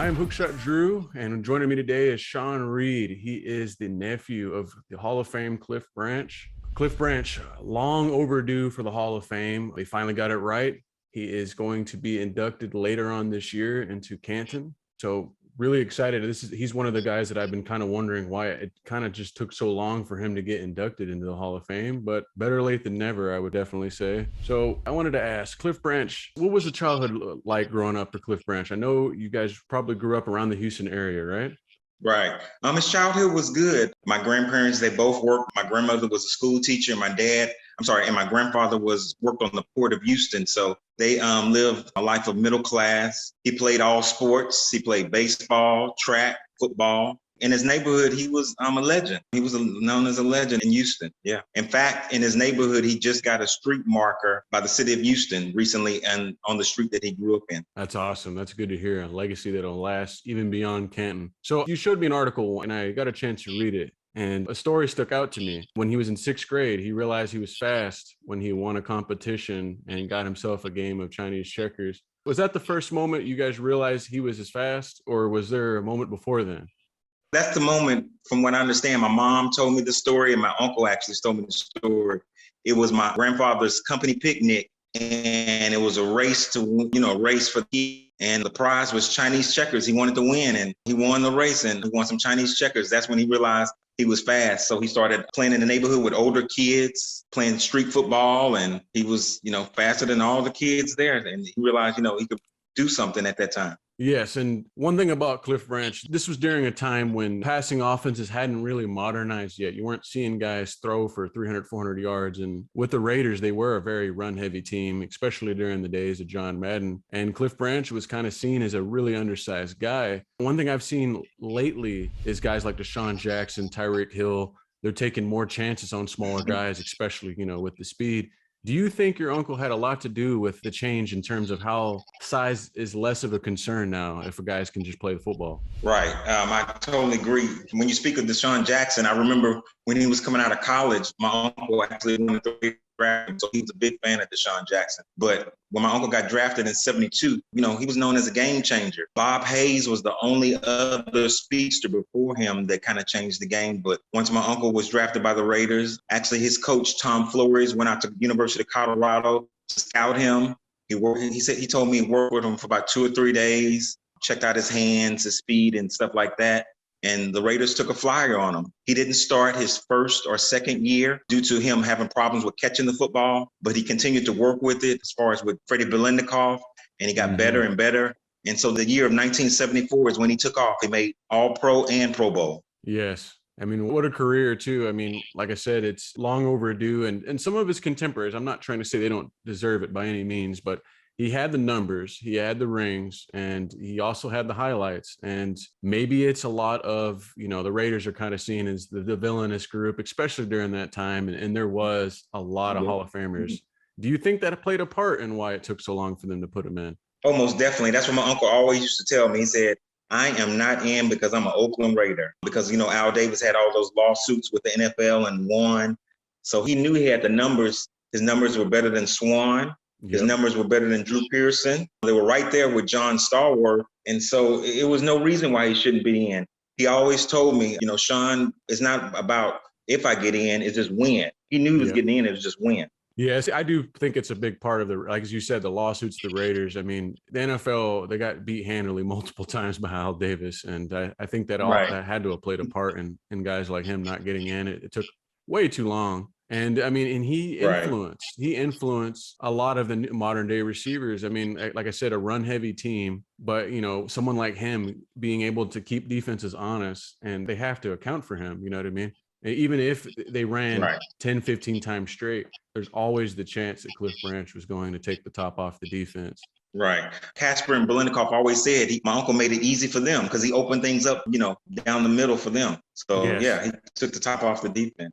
I am Hookshot Drew, and joining me today is Sohn Reed. He is the nephew of the Hall of Fame Cliff Branch. Cliff Branch, long overdue for the Hall of Fame. They finally got it right. He is going to be inducted later on this year into Canton. So really excited. He's one of the guys that I've been kind of wondering why it kind of just took so long for him to get inducted into the Hall of Fame, but better late than never, I would definitely say. So I wanted to ask Cliff Branch, what was the childhood like growing up for Cliff Branch? I know you guys probably grew up around the Houston area, right? Right. His childhood was good. My grandparents, they both worked. My grandmother was a school teacher. And my grandfather worked on the port of Houston. So they lived a life of middle class. He played all sports. He played baseball, track, football. In his neighborhood, he was a legend. He was known as a legend in Houston. Yeah. In fact, in his neighborhood, he just got a street marker by the city of Houston recently and on the street that he grew up in. That's awesome. That's good to hear. A legacy that'll last even beyond Canton. So you showed me an article and I got a chance to read it. And a story stuck out to me. When he was in sixth grade, he realized he was fast when he won a competition and got himself a game of Chinese checkers. Was that the first moment you guys realized he was as fast, or was there a moment before then? That's the moment, from what I understand. My mom told me the story, and my uncle actually told me the story. It was my grandfather's company picnic, and it was a race for the, and the prize was Chinese checkers. He wanted to win, and he won the race, and he won some Chinese checkers. That's when he realized he was fast. So he started playing in the neighborhood with older kids, playing street football, and he was, faster than all the kids there. And he realized, he could do something at that time. Yes. And one thing about Cliff Branch, this was during a time when passing offenses hadn't really modernized yet. You weren't seeing guys throw for 300, 400 yards. And with the Raiders, they were a very run heavy team, especially during the days of John Madden. And Cliff Branch was kind of seen as a really undersized guy. One thing I've seen lately is guys like Deshaun Jackson, Tyreek Hill, they're taking more chances on smaller guys, especially, with the speed. Do you think your uncle had a lot to do with the change in terms of how size is less of a concern now if a guys can just play the football? Right. I totally agree. When you speak of Deshaun Jackson, I remember when he was coming out of college, my uncle actually wanted to draft him, so he was a big fan of Deshaun Jackson. But when my uncle got drafted in 72, he was known as a game changer. Bob Hayes was the only other speedster before him that kind of changed the game. But once my uncle was drafted by the Raiders, actually his coach, Tom Flores, went out to the University of Colorado to scout him. He told me he worked with him for about 2 or 3 days, checked out his hands, his speed and stuff like that. And the Raiders took a flyer on him. He didn't start his first or second year due to him having problems with catching the football, but he continued to work with it as far as with Freddie Belendikoff, and he got better and better. And so the year of 1974 is when he took off. He made All-Pro and Pro Bowl. Yes. I mean, what a career too. I mean, like I said, it's long overdue, and some of his contemporaries, I'm not trying to say they don't deserve it by any means, but he had the numbers, he had the rings, and he also had the highlights. And maybe it's a lot of, the Raiders are kind of seen as the villainous group, especially during that time. And there was a lot of Hall of Famers. Do you think that played a part in why it took so long for them to put him in? Oh, most definitely. That's what my uncle always used to tell me. He said, I am not in because I'm an Oakland Raider. Because, Al Davis had all those lawsuits with the NFL and won. So he knew he had the numbers. His numbers were better than Swan. His numbers were better than Drew Pearson. They were right there with John Stallworth. And so it was no reason why he shouldn't be in. He always told me, Sean, it's not about if I get in, it's just win. He knew he was getting in, it was just win. Yes, I do think it's a big part of like as you said, the lawsuits, the Raiders. I mean, the NFL, they got beat handily multiple times by Al Davis. And I think that that had to have played a part in guys like him not getting in. It took way too long. And I mean, and he influenced a lot of the modern day receivers. I mean, like I said, a run heavy team, but someone like him being able to keep defenses honest, and they have to account for him. You know what I mean? And even if they ran 10, 15 times straight, there's always the chance that Cliff Branch was going to take the top off the defense. Right. Casper and Belendikoff always said my uncle made it easy for them because he opened things up, down the middle for them. So he took the top off the defense.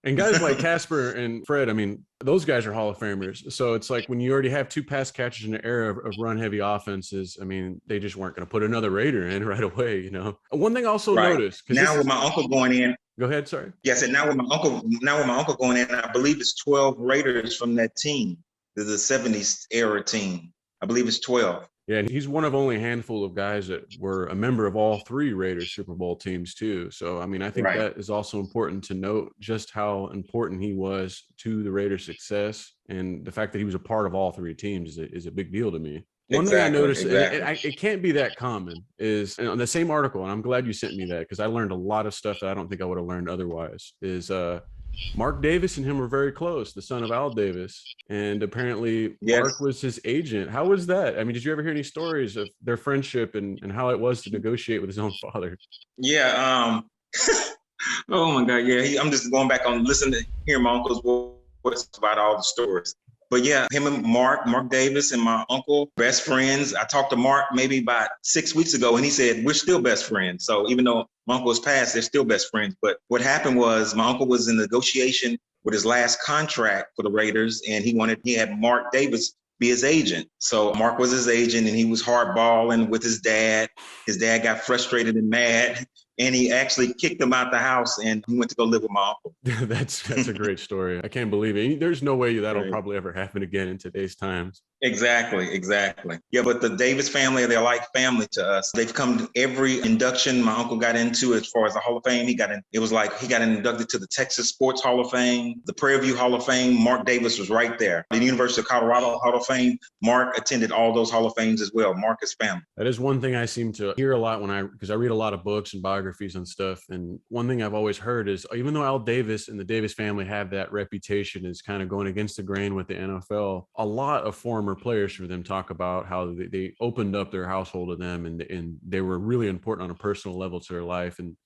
And guys like Casper and Fred, I mean, those guys are Hall of Famers. So it's like when you already have 2 pass catchers in an era of run-heavy offenses, I mean, they just weren't going to put another Raider in right away, One thing I also noticed. Now with my uncle going in. Go ahead, sorry. Yeah, I said now with my uncle going in, I believe it's 12 Raiders from that team. There's a 70s era team. I believe it's 12. Yeah, and he's one of only a handful of guys that were a member of all three Raiders Super Bowl teams too. So, I mean, I think Right. that is also important to note just how important he was to the Raiders' success, and the fact that he was a part of all three teams is a big deal to me. One thing I Exactly. noticed, and Exactly. it can't be that common, is on the same article, and I'm glad you sent me that because I learned a lot of stuff that I don't think I would have learned otherwise. Is Mark Davis and him were very close, the son of Al Davis. And apparently Mark Yes. was his agent. How was that? I mean, did you ever hear any stories of their friendship and how it was to negotiate with his own father? Yeah. Oh my God. Yeah. I'm just going back on listening to hear my uncle's voice about all the stories. But yeah, him and Mark Davis and my uncle, best friends. I talked to Mark maybe about 6 weeks ago, and he said, we're still best friends. So even though my uncle was passed, they're still best friends. But what happened was my uncle was in negotiation with his last contract for the Raiders, and he had Mark Davis be his agent. So Mark was his agent, and he was hardballing with his dad. His dad got frustrated and mad, and he actually kicked him out the house, and he went to go live with my uncle. That's a great story. I can't believe it. There's no way that'll Right. probably ever happen again in today's times. Exactly. Yeah, but the Davis family, they're like family to us. They've come to every induction my uncle got into as far as the Hall of Fame. He got inducted to the Texas Sports Hall of Fame, the Prairie View Hall of Fame. Mark Davis was right there. The University of Colorado Hall of Fame, Mark attended all those Hall of Fames as well. Mark is family. That is one thing I seem to hear a lot because I read a lot of books and biographies and stuff. And one thing I've always heard is even though Al Davis and the Davis family have that reputation as kind of going against the grain with the NFL, a lot of former players for them talk about how they opened up their household to them and they were really important on a personal level to their life. And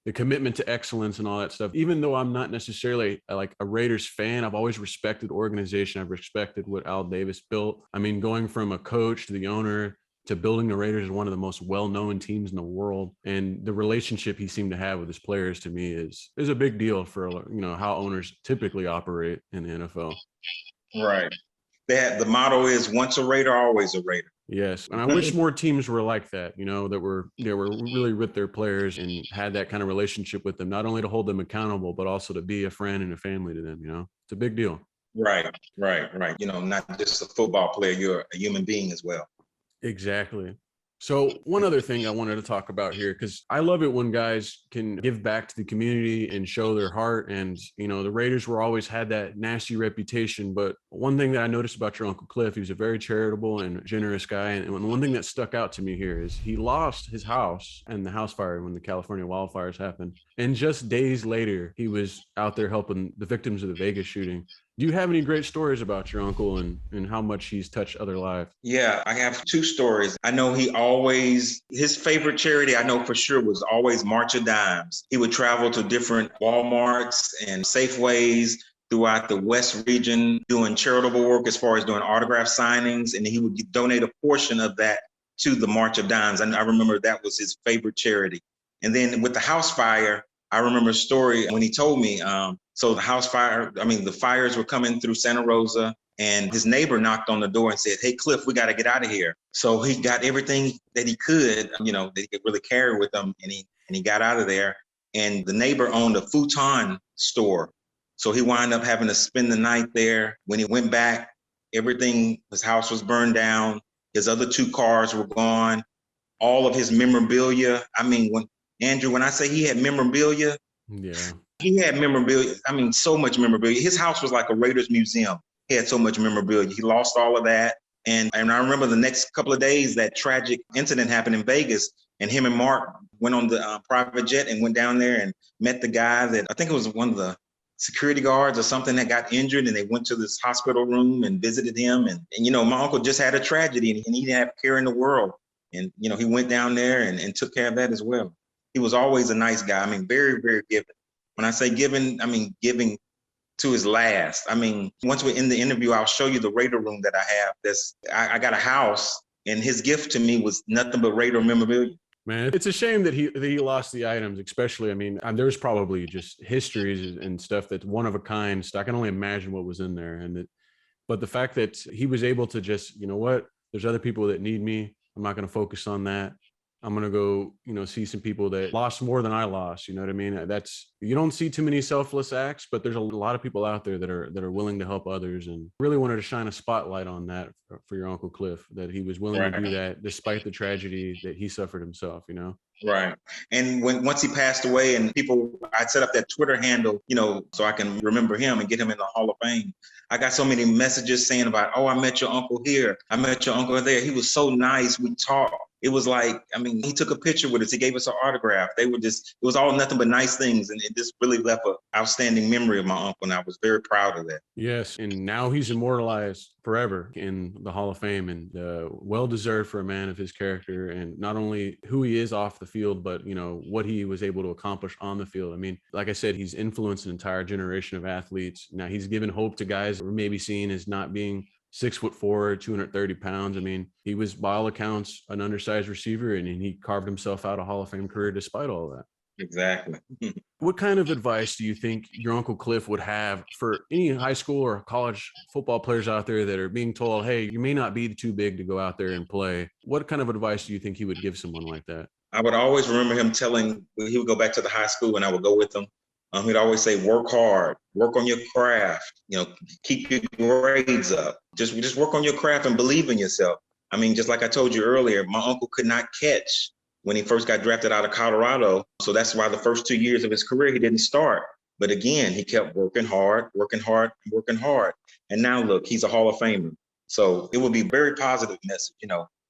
the commitment to excellence and all that stuff. Even though I'm not necessarily like a Raiders fan, I've always respected the organization. I've respected what Al Davis built. I mean, going from a coach to the owner to building the Raiders as one of the most well-known teams in the world, and the relationship he seemed to have with his players to me is a big deal for how owners typically operate in the NFL. Right. The motto is once a Raider, always a Raider. Yes, and I wish more teams were like that. That were really with their players and had that kind of relationship with them, not only to hold them accountable, but also to be a friend and a family to them. It's a big deal. Right. Not just a football player, you're a human being as well. Exactly. So one other thing I wanted to talk about here, because I love it when guys can give back to the community and show their heart. And, the Raiders were always had that nasty reputation. But one thing that I noticed about your Uncle Cliff, he was a very charitable and generous guy. And one thing that stuck out to me here is he lost his house in the house fire when the California wildfires happened. And just days later, he was out there helping the victims of the Vegas shooting. Do you have any great stories about your uncle and how much he's touched other lives? Yeah, I have two stories. I know his favorite charity, I know for sure, was always March of Dimes. He would travel to different Walmarts and Safeways throughout the West region doing charitable work as far as doing autograph signings, and he would donate a portion of that to the March of Dimes. And I remember that was his favorite charity. And then with the house fire, I remember a story when he told me, so the fires were coming through Santa Rosa, and his neighbor knocked on the door and said, "Hey, Cliff, we got to get out of here." So he got everything that he could, that he could really carry with him, and he got out of there. And the neighbor owned a futon store. So he wound up having to spend the night there. When he went back, his house was burned down. His other two cars were gone. All of his memorabilia. I mean, when I say he had memorabilia, yeah, he had memorabilia. I mean, so much memorabilia. His house was like a Raiders museum. He had so much memorabilia. He lost all of that. And I remember the next couple of days, that tragic incident happened in Vegas. And him and Mark went on the private jet and went down there and met the guy that I think it was one of the security guards or something that got injured. And they went to this hospital room and visited him. And my uncle just had a tragedy and he didn't have care in the world. And, he went down there and took care of that as well. He was always a nice guy. I mean, very, very giving. When I say giving, I mean giving to his last. I mean, once we're in the interview, I'll show you the Raider room that I have. I got a house, and his gift to me was nothing but Raider memorabilia. Man, it's a shame that he lost the items, especially. I mean, there's probably just histories and stuff that's one of a kind. So I can only imagine what was in there. But the fact that he was able to just, there's other people that need me. I'm not going to focus on that. I'm going to go, see some people that lost more than I lost. You know what I mean? You don't see too many selfless acts, but there's a lot of people out there that are willing to help others, and really wanted to shine a spotlight on that for your Uncle Cliff, that he was willing to do that despite the tragedy that he suffered himself, Right. And once he passed away, and I set up that Twitter handle, so I can remember him and get him in the Hall of Fame. I got so many messages saying about, oh, I met your uncle here. I met your uncle there. He was so nice. We talked. It was like, he took a picture with us. He gave us an autograph. It was all nothing but nice things. And it just really left an outstanding memory of my uncle. And I was very proud of that. Yes. And now he's immortalized forever in the Hall of Fame, and well-deserved for a man of his character, and not only who he is off the field, but, what he was able to accomplish on the field. I mean, like I said, he's influenced an entire generation of athletes. Now he's given hope to guys that were maybe seen as not being 6'4", 230 pounds. I mean, he was, by all accounts, an undersized receiver, and he carved himself out a Hall of Fame career despite all of that. Exactly. What kind of advice do you think your Uncle Cliff would have for any high school or college football players out there that are being told, hey, you may not be too big to go out there and play? What kind of advice do you think he would give someone like that? I would always remember him he would go back to the high school and I would go with him. He'd always say, work hard, work on your craft, keep your grades up. Just work on your craft and believe in yourself. I mean, just like I told you earlier, my uncle could not catch when he first got drafted out of Colorado. So that's why the first 2 years of his career, he didn't start. But again, he kept working hard. And now look, he's a Hall of Famer. So it would be a very positive message,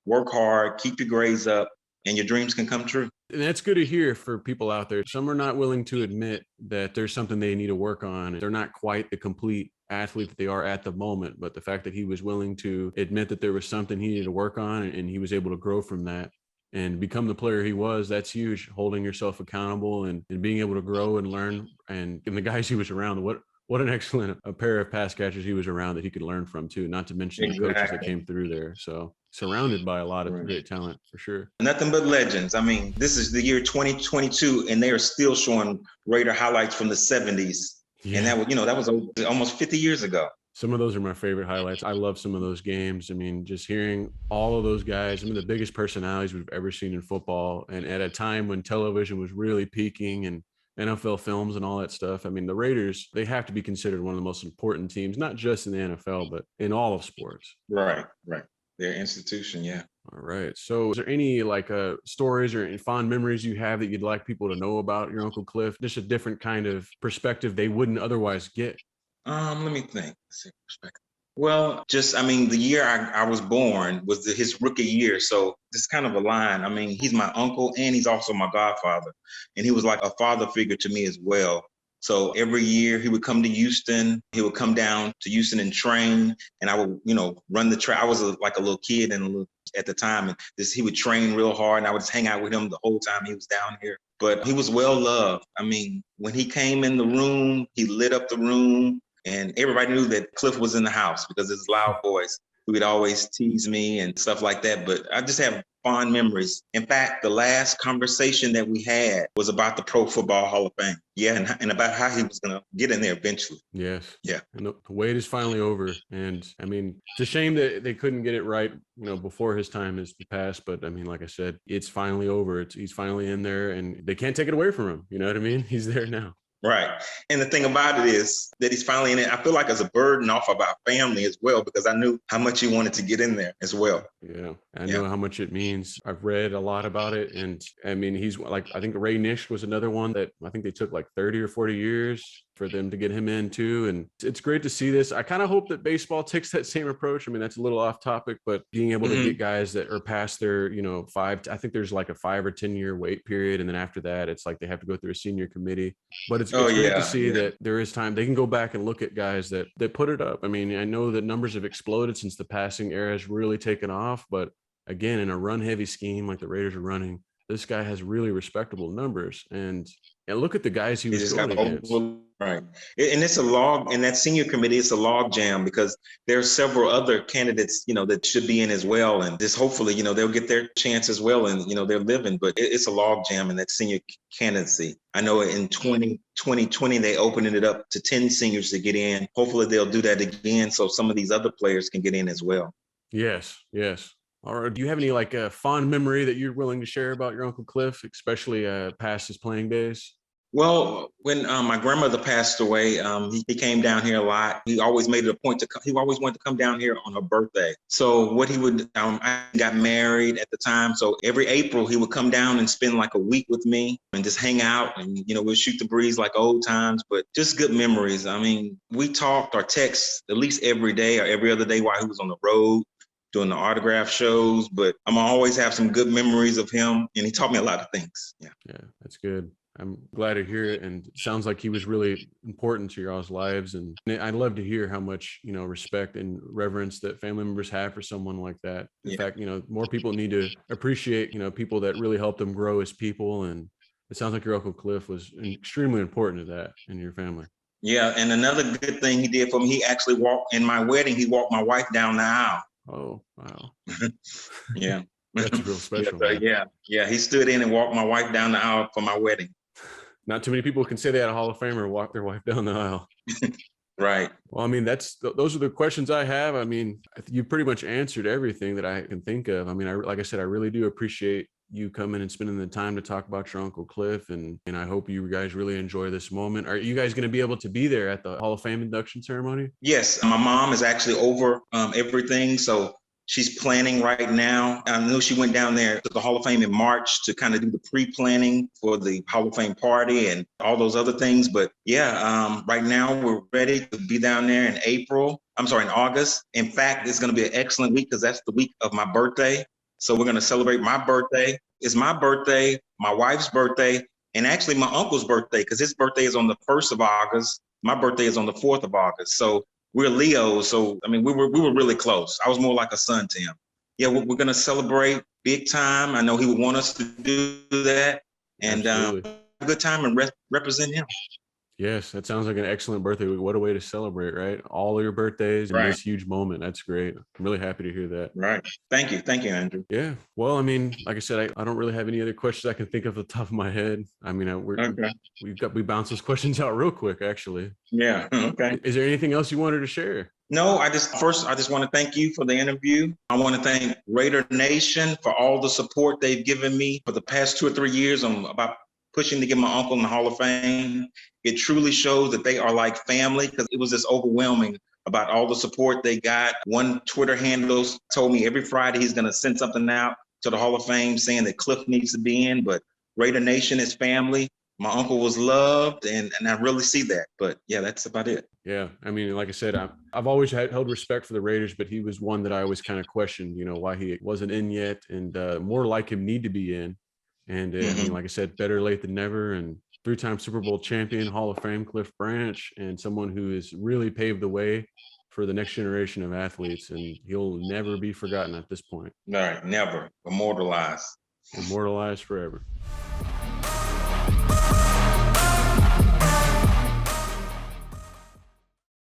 work hard, keep your grades up, and your dreams can come true. And that's good to hear for people out there. Some are not willing to admit that there's something they need to work on. They're not quite the complete athlete that they are at the moment, but the fact that he was willing to admit that there was something he needed to work on, and he was able to grow from that and become the player he was, that's huge. Holding yourself accountable and being able to grow and learn. And the guys he was around, what an excellent a pair of pass catchers he was around that he could learn from too, not to mention the coaches that came through there. So surrounded by a lot of great talent for sure. Nothing but legends. I mean, this is the year 2022 and they are still showing Raider highlights from the 70s. Yeah. And that was almost 50 years ago. Some of those are my favorite highlights. I love some of those games. I mean, just hearing all of those guys, some of the biggest personalities we've ever seen in football, and at a time when television was really peaking and NFL films and all that stuff. I mean, the Raiders, they have to be considered one of the most important teams, not just in the NFL, but in all of sports. Right. Their institution, yeah. All right. So is there any stories or any fond memories you have that you'd like people to know about your Uncle Cliff? Just a different kind of perspective they wouldn't otherwise get. Let me think. Let's see, perspective. Well, the year I was born was his rookie year. So it's kind of a line. I mean, he's my uncle and he's also my godfather. And he was like a father figure to me as well. So every year he would come to Houston. He would come down to Houston and train. And I would, run the track. I was like a little kid at the time. And he would train real hard. And I would just hang out with him the whole time he was down here. But he was well loved. I mean, when he came in the room, he lit up the room. And everybody knew that Cliff was in the house because of his loud voice. He would always tease me and stuff like that. But I just have fond memories. In fact, the last conversation that we had was about the Pro Football Hall of Fame. Yeah, and about how he was going to get in there eventually. Yes. Yeah. And the wait is finally over. And I mean, it's a shame that they couldn't get it right, before his time has passed. But I mean, like I said, it's finally over. He's finally in there and they can't take it away from him. You know what I mean? He's there now. Right. And the thing about it is that he's finally in it. I feel like it's a burden off of our family as well, because I knew how much he wanted to get in there as well. Yeah. I know how much it means. I've read a lot about it. And I mean, he's like, I think Ray Nish was another one that I think they took like 30 or 40 years for them to get him in too. And it's great to see this. I kind of hope that baseball takes that same approach. I mean, that's a little off topic, but being able to get guys that are past their, I think there's like a 5 or 10 year wait period. And then after that, it's like they have to go through a senior committee. But it's great to see that there is time. They can go back and look at guys that put it up. I mean, I know that numbers have exploded since the passing era has really taken off. But again, in a run heavy scheme like the Raiders are running, this guy has really respectable numbers. And look at the guys he was going against. Right. And it's a log, in that senior committee, it's a log jam because there are several other candidates, that should be in as well. And this hopefully, they'll get their chance as well. And, they're living, but it's a log jam in that senior candidacy. I know in 2020, they opened it up to 10 seniors to get in. Hopefully they'll do that again so some of these other players can get in as well. Yes. Or do you have any like a fond memory that you're willing to share about your Uncle Cliff, especially past his playing days? Well, when my grandmother passed away, he came down here a lot. He always made it a point to come. He always wanted to come down here on her birthday. So what he would, I got married at the time. So every April he would come down and spend like a week with me and just hang out. And, we'd shoot the breeze like old times, but just good memories. I mean, we talked or text at least every day or every other day while he was on the road doing the autograph shows. But I'm always have some good memories of him. And he taught me a lot of things. Yeah. Yeah, that's good. I'm glad to hear it. And it sounds like he was really important to your all's lives. And I'd love to hear how much, respect and reverence that family members have for someone like that. In fact, more people need to appreciate, people that really helped them grow as people. And it sounds like your Uncle Cliff was extremely important to that in your family. Yeah. And another good thing he did for me, he actually walked in my wedding. He walked my wife down the aisle. Oh, wow. Yeah. That's real special. Yeah. He stood in and walked my wife down the aisle for my wedding. Not too many people can say they had a Hall of Famer walk their wife down the aisle. Right. Well, I mean, those are the questions I have. I mean, you pretty much answered everything that I can think of. I mean, like I said, I really do appreciate you coming and spending the time to talk about your Uncle Cliff. And I hope you guys really enjoy this moment. Are you guys going to be able to be there at the Hall of Fame induction ceremony? Yes. My mom is actually over everything. So she's planning right now. I know she went down there to the Hall of Fame in March to kind of do the pre-planning for the Hall of Fame party and all those other things. But right now we're ready to be down there in August. In fact, it's going to be an excellent week because that's the week of my birthday. So we're going to celebrate my birthday. It's my birthday, my wife's birthday, and actually my uncle's birthday because his birthday is on the 1st of August. My birthday is on the 4th of August. So we're Leos, so I mean, we were really close. I was more like a son to him. Yeah, we're gonna celebrate big time. I know he would want us to do that, and have a good time and represent him. Yes, that sounds like an excellent birthday week. What a way to celebrate, right? All your birthdays and this huge moment. That's great. I'm really happy to hear that. Right. Thank you, Andrew. Yeah. Well, I mean, like I said, I don't really have any other questions I can think of at the top of my head. I mean, we bounce those questions out real quick, actually. Yeah. Okay. Is there anything else you wanted to share? No, I just want to thank you for the interview. I want to thank Raider Nation for all the support they've given me for the past 2 or 3 years on about pushing to get my uncle in the Hall of Fame. It truly shows that they are like family because it was just overwhelming about all the support they got. One Twitter handle told me every Friday he's going to send something out to the Hall of Fame saying that Cliff needs to be in, but Raider Nation is family. My uncle was loved, and I really see that. But yeah, that's about it. Yeah, I mean, like I said, I've always held respect for the Raiders, but he was one that I always kind of questioned, why he wasn't in yet, and more like him need to be in. And I mean, like I said, better late than never. And 3-time Super Bowl champion, Hall of Fame, Cliff Branch, and someone who has really paved the way for the next generation of athletes. And he'll never be forgotten at this point. All right, never. Immortalized. Immortalized forever.